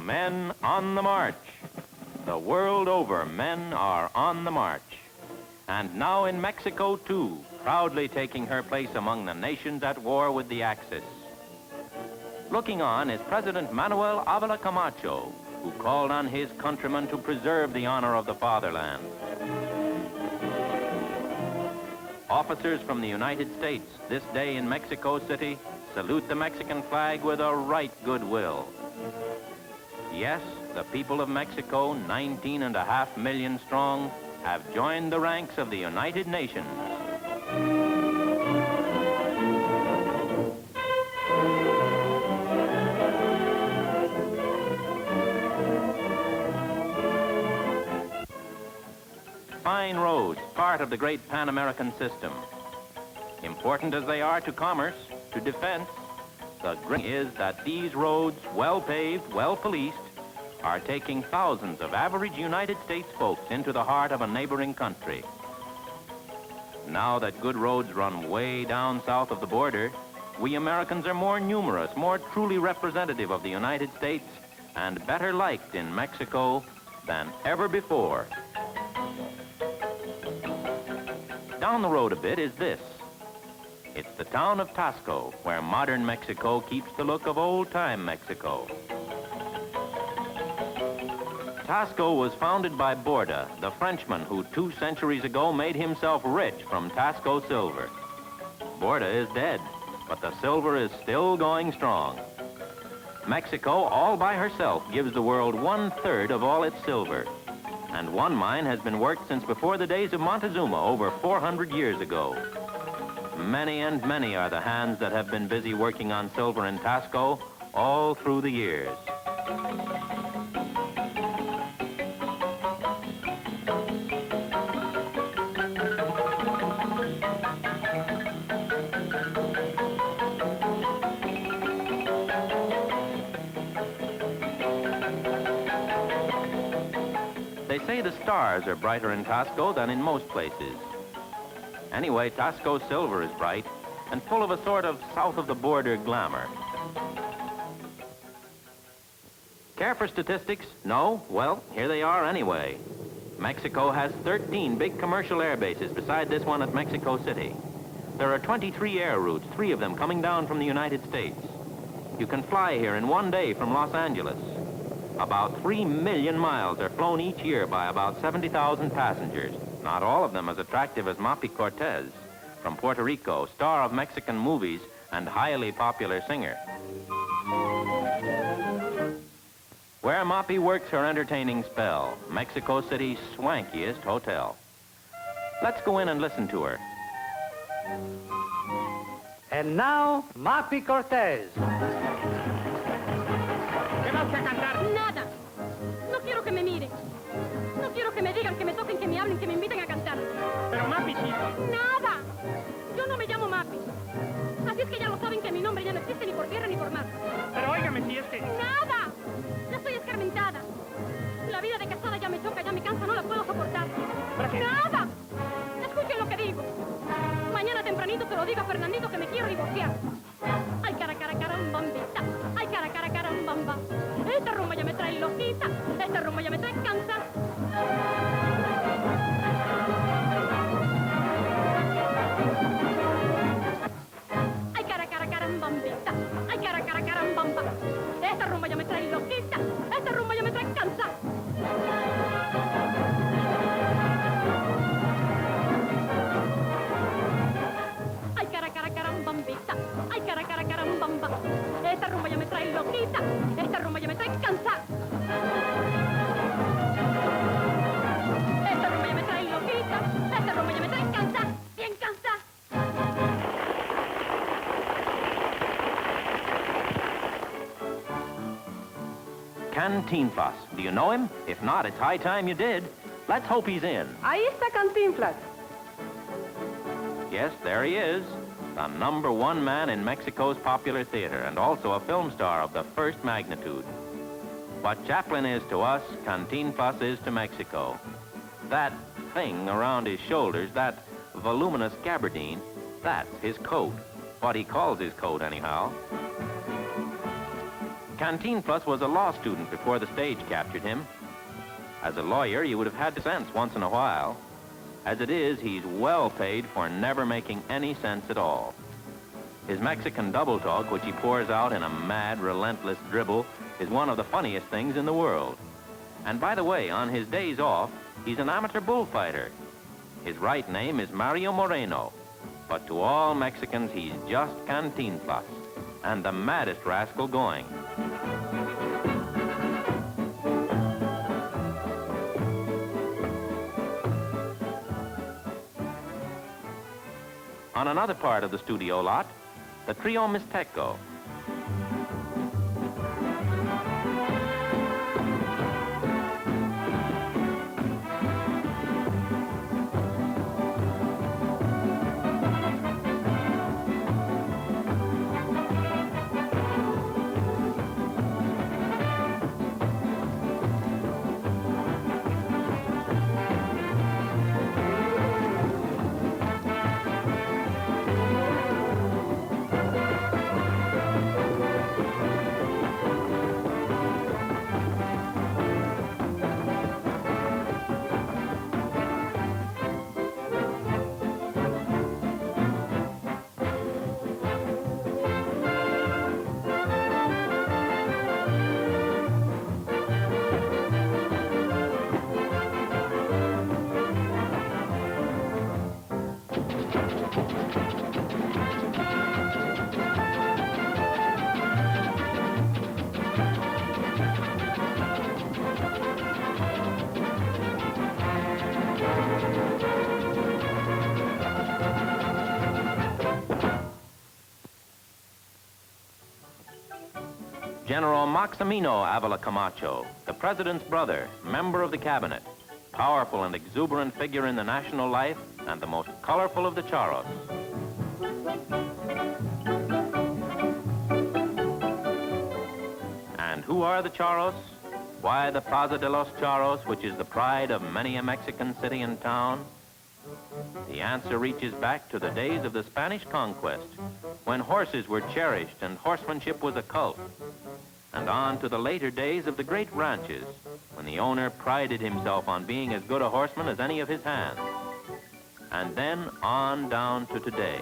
Men on the march. The world over, men are on the march. And now in Mexico, too, proudly taking her place among the nations at war with the Axis. Looking on is President Manuel Ávila Camacho, who called on his countrymen to preserve the honor of the fatherland. Officers from the United States this day in Mexico City salute the Mexican flag with a right goodwill. Yes, the people of Mexico, 19.5 million strong, have joined the ranks of the United Nations. Fine roads, part of the great Pan-American system. Important as they are to commerce, to defense, the great thing is that these roads, well-paved, well-policed, are taking thousands of average United States folks into the heart of a neighboring country. Now that good roads run way down south of the border, we Americans are more numerous, more truly representative of the United States, and better liked in Mexico than ever before. Down the road a bit is this. It's the town of Taxco, where modern Mexico keeps the look of old-time Mexico. Taxco was founded by Borda, the Frenchman who 2 centuries ago made himself rich from Taxco silver. Borda is dead, but the silver is still going strong. Mexico, all by herself, gives the world 1/3 of all its silver. And one mine has been worked since before the days of Montezuma, over 400 years ago. Many and many are the hands that have been busy working on silver in Taxco all through the years. They say the stars are brighter in Taxco than in most places. Anyway, Taxco silver is bright and full of a sort of south-of-the-border glamour. Care for statistics? No? Well, here they are anyway. Mexico has 13 big commercial air bases beside this one at Mexico City. There are 23 air routes, 3 of them coming down from the United States. You can fly here in one day from Los Angeles. About 3 million miles are flown each year by about 70,000 passengers. Not all of them as attractive as Mapy Cortés from Puerto Rico, star of Mexican movies and highly popular singer. Where Mapy works her entertaining spell, Mexico City's swankiest hotel. Let's go in and listen to her. And now, Mapy Cortés. ¿Qué vas a cantar? Nada. No quiero que me miren. No quiero que me digan, que me toquen, que me hablen, que me inviten a cantar. Pero Mapy sí. Nada. Yo no me llamo Mapy. Así es que ya lo saben que mi nombre ya no existe ni por tierra ni por mar. Pero óigame, si es que... Nada. Ya estoy escarmentada. La vida de casada ya me choca, ya me cansa, no la puedo soportar. ¿Para qué? Nada. Escuchen lo que digo. Mañana tempranito se lo digo a Fernandito que me quiero divorciar. Ay, cara, cara, carambambita. Ay, cara, cara, carambamba. Esta rumba ya me trae loquita. Esta rumba ya me trae cansada. Ay, cara, cara, carambambita. Ay, cara, cara, carambamba. Esta rumba ya me trae loquita. Esta rumba ya me trae cansada. Ay, cara, cara, carambambita. Ay, cara, cara, carambamba. Esta rumba ya me trae loquita. Esta rumba ya me trae cansada. Esta rumba ya me trae loquita. Esta rumba ya me trae cansada. Bien cansada. Cantinflas. Do you know him? If not, it's high time you did. Let's hope he's in. Ahí está Cantinflas. Yes, there he is. The #1 man in Mexico's popular theater and also a film star of the first magnitude. What Chaplin is to us, Cantinflas is to Mexico. That thing around his shoulders, that voluminous gabardine, that's his coat. What he calls his coat, anyhow. Cantinflas was a law student before the stage captured him. As a lawyer, you would have had sense once in a while. As it is, he's well paid for never making any sense at all. His Mexican double talk, which he pours out in a mad, relentless dribble, is one of the funniest things in the world. And by the way, on his days off, he's an amateur bullfighter. His right name is Mario Moreno, but to all Mexicans, he's just Cantinflas, and the maddest rascal going. On another part of the studio lot, the Trio Mixteco. General Maximino Ávila Camacho, the president's brother, member of the cabinet, powerful and exuberant figure in the national life, and the most colorful of the charros. And who are the charros? Why, the Plaza de los Charros, which is the pride of many a Mexican city and town? The answer reaches back to the days of the Spanish conquest, when horses were cherished and horsemanship was a cult, and on to the later days of the great ranches, when the owner prided himself on being as good a horseman as any of his hands. And then on down to today,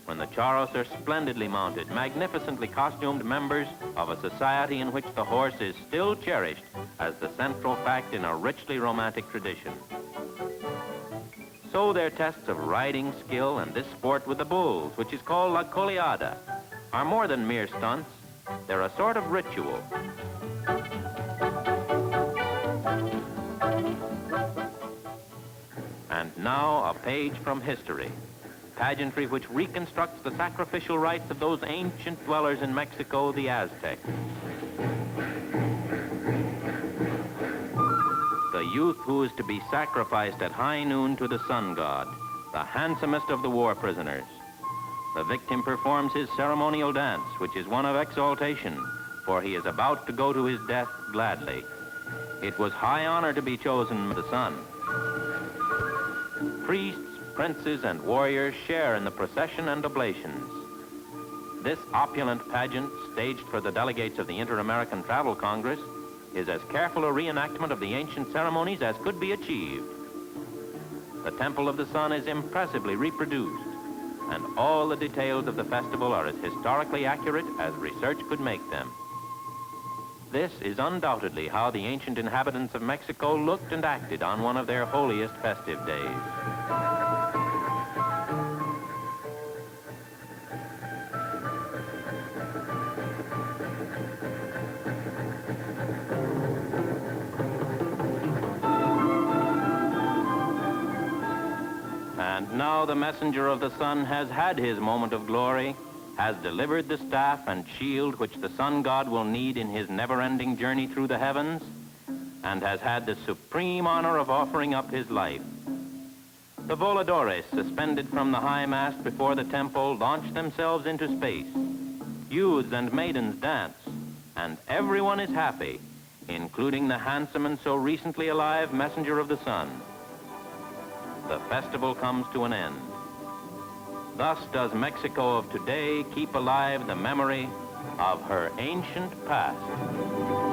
when the charros are splendidly mounted, magnificently costumed members of a society in which the horse is still cherished as the central fact in a richly romantic tradition. So their tests of riding skill and this sport with the bulls, which is called la coleada, are more than mere stunts. They're a sort of ritual. And now a page from history. Pageantry which reconstructs the sacrificial rites of those ancient dwellers in Mexico, the Aztecs. The youth who is to be sacrificed at high noon to the sun god, the handsomest of the war prisoners. The victim performs his ceremonial dance, which is one of exaltation, for he is about to go to his death gladly. It was high honor to be chosen by the sun. Priests, princes, and warriors share in the procession and oblations. This opulent pageant, staged for the delegates of the Interamerican Travel Congress, is as careful a reenactment of the ancient ceremonies as could be achieved. The Temple of the Sun is impressively reproduced, and all the details of the festival are as historically accurate as research could make them. This is undoubtedly how the ancient inhabitants of Mexico looked and acted on one of their holiest festive days. And now the messenger of the sun has had his moment of glory, has delivered the staff and shield which the sun god will need in his never-ending journey through the heavens, and has had the supreme honor of offering up his life. The voladores, suspended from the high mast before the temple, launch themselves into space. Youths and maidens dance, and everyone is happy, including the handsome and so recently alive messenger of the sun. The festival comes to an end. Thus does Mexico of today keep alive the memory of her ancient past.